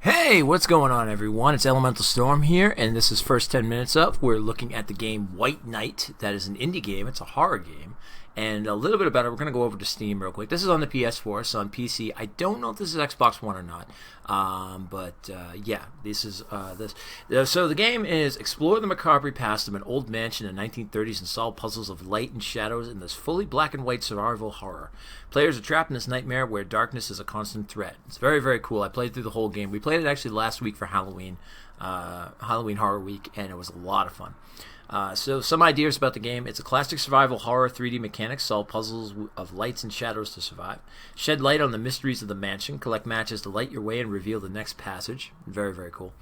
Hey, what's going on, everyone? It's Elemental Storm here, and this is First 10 Minutes Up. We're looking at the game White Knight. That is an indie game. It's a horror game. And a little bit about it, we're going to go over to Steam real quick. This is on the PS4, so on PC. I don't know if this is Xbox One or not, yeah, this is this. So the game is explore the macabre past of an old mansion in the 1930s and solve puzzles of light and shadows in this fully black and white survival horror. Players are trapped in this nightmare where darkness is a constant threat. It's very, very cool. I played through the whole game. We played it actually last week for Halloween, Halloween Horror Week, and it was a lot of fun. So some ideas about the game. It's a classic survival horror 3D mechanics. Solve puzzles of lights and shadows to survive. Shed light on the mysteries of the mansion. Collect matches to light your way and reveal the next passage. Very, very cool.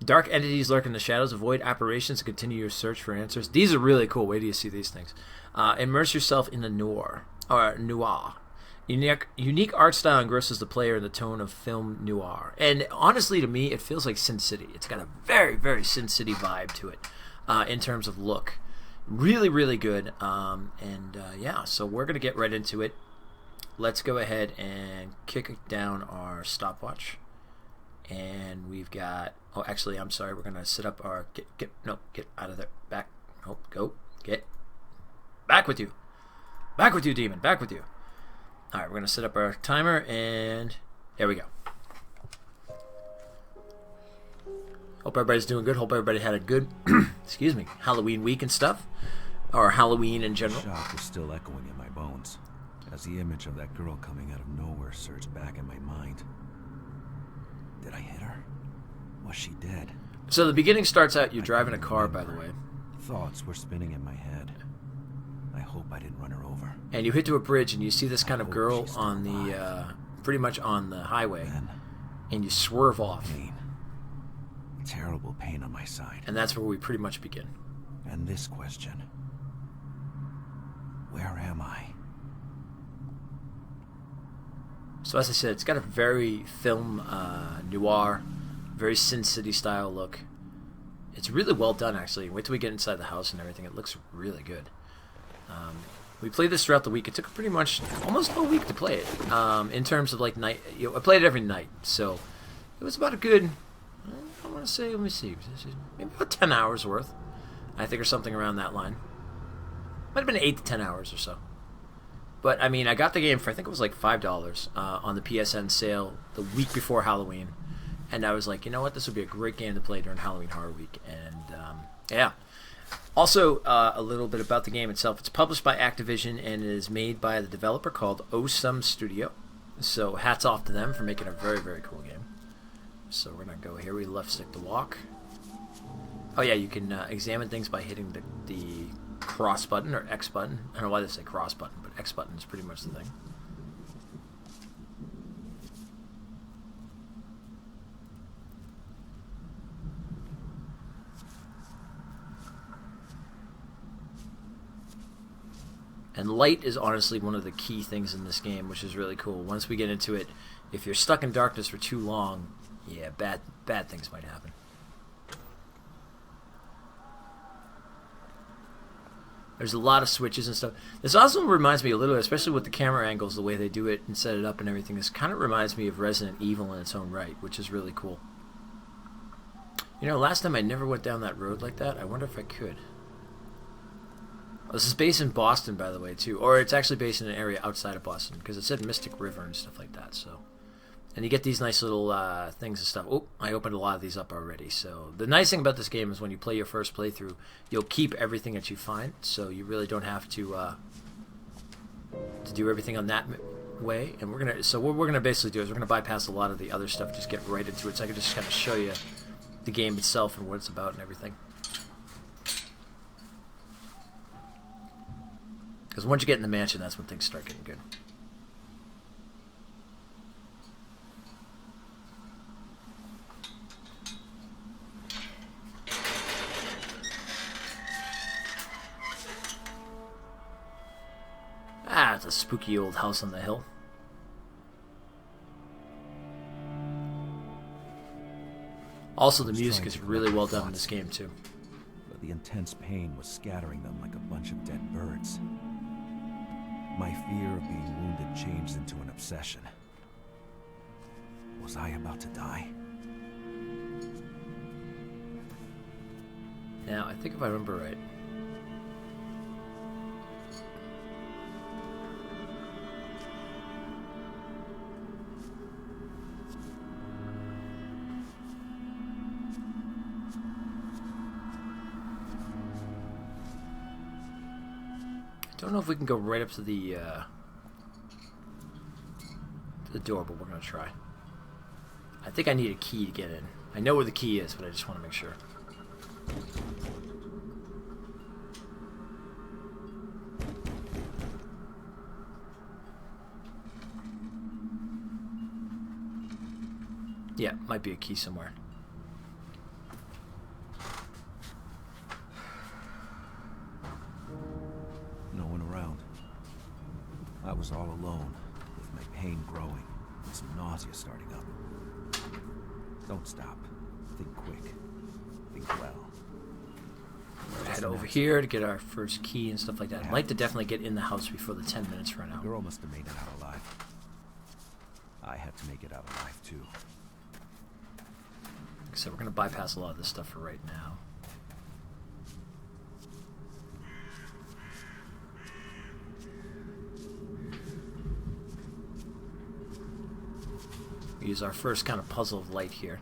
Dark entities lurk in the shadows. Avoid apparitions and continue your search for answers. These are really cool. Wait till you see these things. Immerse yourself in the noir. Unique art style engrosses the player in the tone of film noir. And honestly, to me, it feels like Sin City. It's got a very, very Sin City vibe to it. In terms of look. Really, really good. Yeah, so we're going to get right into it. Let's go ahead and kick down our stopwatch. And we've got... Oh, actually, I'm sorry. We're going to set up our... Get out of there. Back. Oh, go. Get. Back with you. Back with you, demon. Back with you. All right, we're going to set up our timer, and there we go. Hope everybody's doing good. Hope everybody had a good, excuse me, Halloween week and stuff, or Halloween in general. The shock was still echoing in my bones as the image of that girl coming out of nowhere surged back in my mind. Did I hit her? Was she dead? So the beginning starts out, you're driving a car, by the way. Thoughts were spinning in my head. I hope I didn't run her over. And you hit to a bridge, and you see this kind of girl on the, pretty much on the highway, and you swerve off. Terrible pain on my side. And that's where we pretty much begin. And this question. Where am I? So as I said, it's got a very film noir, very Sin City style look. It's really well done, actually. Wait till we get inside the house and everything. It looks really good. We played this throughout the week. It took pretty much almost a week to play it. In terms of like night, I played it every night. So it was about a good... I want to say, let me see, maybe about 10 hours worth, I think, or something around that line. Might have been 8 to 10 hours or so. But, I mean, I got the game for, I think it was like $5 on the PSN sale the week before Halloween. And I was like, you know what, this would be a great game to play during Halloween Horror Week. And, yeah. Also, a little bit about the game itself. It's published by Activision and it is made by the developer called Awesome Studio. So, hats off to them for making a very, very cool game. So we're going to go here. We left stick to walk. Oh yeah, you can examine things by hitting the cross button or X button. I don't know why they say cross button, but X button is pretty much the thing. And light is honestly one of the key things in this game, which is really cool. Once we get into it, if you're stuck in darkness for too long, yeah, bad things might happen. There's a lot of switches and stuff. This also reminds me a little, especially with the camera angles, the way they do it and set it up and everything. This kind of reminds me of Resident Evil in its own right, which is really cool. You know, last time I never went down that road like that. I wonder if I could. Oh, this is based in Boston, by the way, too. Or it's actually based in an area outside of Boston, because it said Mystic River and stuff like that, so... And you get these nice little things and stuff. Oh, I opened a lot of these up already. So the nice thing about this game is when you play your first playthrough, you'll keep everything that you find. So you really don't have to do everything on that way. And what we're gonna basically do is we're gonna bypass a lot of the other stuff, just get right into it. So I can just kind of show you the game itself and what it's about and everything. Because once you get in the mansion, that's when things start getting good. Ah, it's a spooky old house on the hill. Also, the music is really well done in this game, too. But the intense pain was scattering them like a bunch of dead birds. My fear of being wounded changed into an obsession. Was I about to die? Now, I think if I remember right... I don't know if we can go right up to the door, but we're going to try. I think I need a key to get in. I know where the key is, but I just want to make sure. Yeah, might be a key somewhere. No one around. I was all alone, with my pain growing, and some nausea starting up. Don't stop. Think quick. Think well. Head over here to get our first key and stuff like that. I'd like to definitely get in the house before the 10 minutes run out. The girl must have made it out alive. I had to make it out alive, too. Like I said, we're going to bypass a lot of this stuff for right now. Use our first kind of puzzle of light here.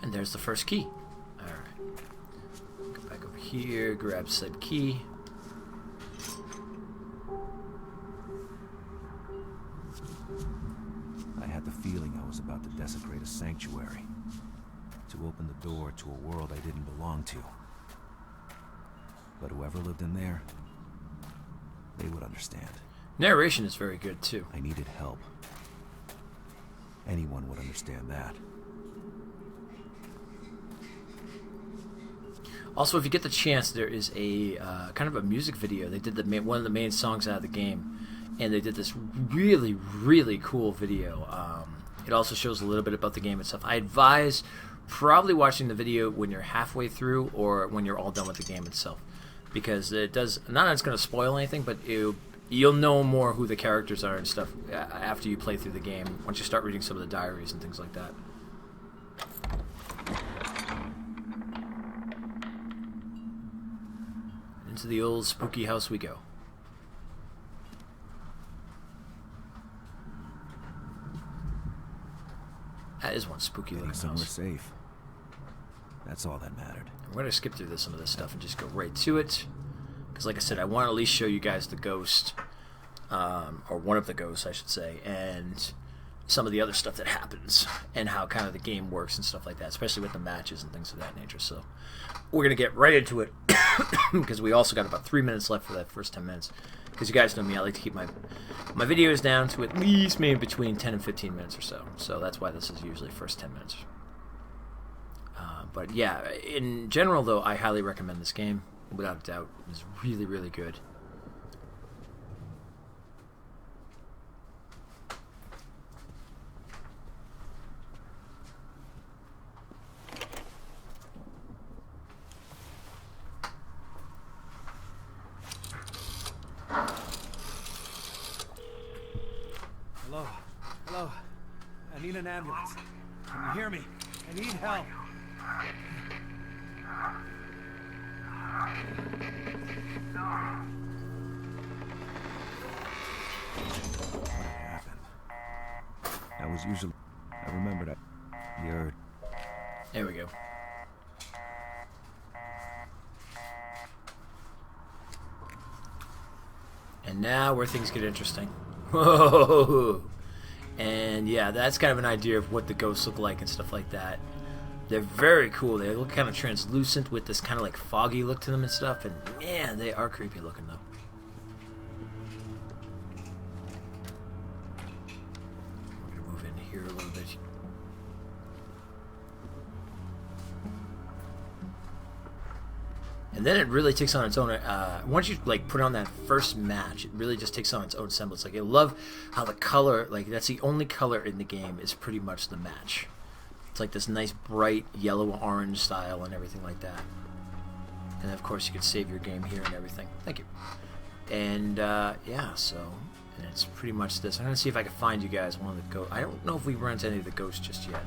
And there's the first key. Alright. Go back over here, grab said key. I had the feeling I was about to desecrate a sanctuary, to open the door to a world I didn't belong to. But whoever lived in there, they would understand. Narration is very good too. I needed help. Anyone would understand that. Also, if you get the chance, there is a kind of a music video. They did one of the main songs out of the game, and they did this really, really cool video. It also shows a little bit about the game itself. I advise probably watching the video when you're halfway through or when you're all done with the game itself, because it does, not that it's going to spoil anything, but you'll know more who the characters are and stuff after you play through the game, once you start reading some of the diaries and things like that. Into the old spooky house we go. That is one spooky looking Somewhere house. safe. That's all that mattered. We're going to skip through some of this stuff and just go right to it. Because like I said, I want to at least show you guys the ghost, or one of the ghosts I should say, and some of the other stuff that happens, and how kind of the game works and stuff like that, especially with the matches and things of that nature. So we're going to get right into it, because we also got about 3 minutes left for that first 10 minutes. Because you guys know me, I like to keep my videos down to at least maybe between 10 and 15 minutes or so. So that's why this is usually first 10 minutes. But yeah, in general though, I highly recommend this game. Without a doubt, it's really, really good. Hello? Hello? I need an ambulance. Can you hear me? I need help. What happened? I was usually... I remembered you're... There we go. And now where things get interesting. Whoa! And yeah, that's kind of an idea of what the ghosts look like and stuff like that. They're very cool. They look kind of translucent with this kind of like foggy look to them and stuff. And man, they are creepy looking though. We're gonna move in here a little bit. And then it really takes on its own. Once you like put on that first match, it really just takes on its own semblance. Like I love how the color, like that's the only color in the game is pretty much the match. It's like this nice bright yellow orange style and everything like that. And of course you can save your game here and everything. Thank you. And yeah, so and it's pretty much this. I'm gonna see if I can find you guys one of the ghosts. I don't know if we run into any of the ghosts just yet.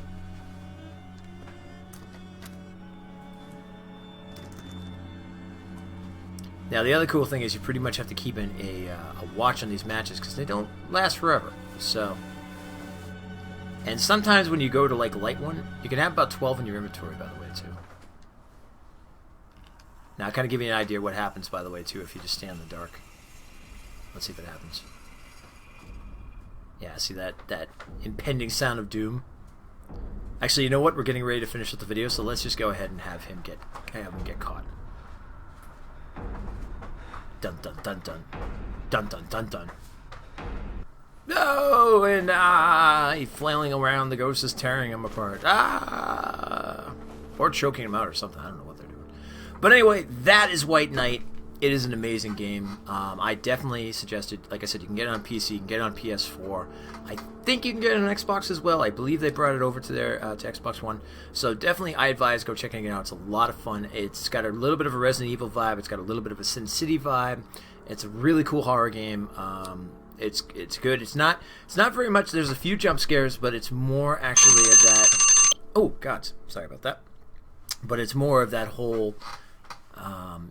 Now the other cool thing is you pretty much have to keep a watch on these matches because they don't last forever. So, and sometimes when you go to like light one, you can have about 12 in your inventory, by the way, too. Now I kind of give you an idea of what happens, by the way, too, if you just stay in the dark. Let's see if it happens. Yeah, see that impending sound of doom. Actually, you know what? We're getting ready to finish up the video, so let's just go ahead and have him get caught. Dun dun dun dun. Dun dun dun dun. No! And he's flailing around. The ghost is tearing him apart. Or choking him out or something. I don't know what they're doing. But anyway, that is White Knight. It is an amazing game. I definitely suggested, like I said, you can get it on PC, you can get it on PS4. I think you can get it on Xbox as well. I believe they brought it over to their to Xbox One. So definitely, I advise go checking it out. It's a lot of fun. It's got a little bit of a Resident Evil vibe. It's got a little bit of a Sin City vibe. It's a really cool horror game. It's good. It's not very much. There's a few jump scares, but it's more actually of that. Oh God, sorry about that. But it's more of that whole,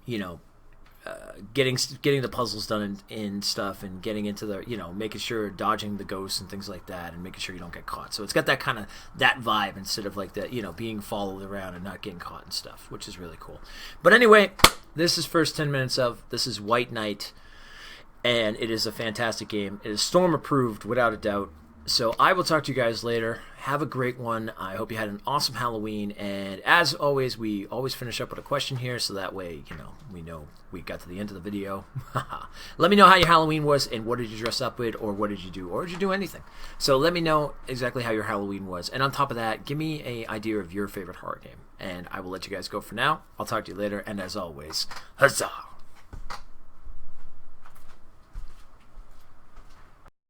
you know. Getting the puzzles done and stuff, and getting into the, you know, making sure dodging the ghosts and things like that, and making sure you don't get caught. So it's got that kind of that vibe instead of like that, you know, being followed around and not getting caught and stuff, which is really cool. But anyway, this is first 10 minutes of this is White Knight, and it is a fantastic game. It is Storm approved without a doubt. So I will talk to you guys later. Have a great one. I hope you had an awesome Halloween. And as always, we always finish up with a question here, so that way, you know we got to the end of the video. Let me know how your Halloween was, and what did you dress up with, or what did you do, or did you do anything? So let me know exactly how your Halloween was. And on top of that, give me an idea of your favorite horror game. And I will let you guys go for now. I'll talk to you later. And as always, huzzah!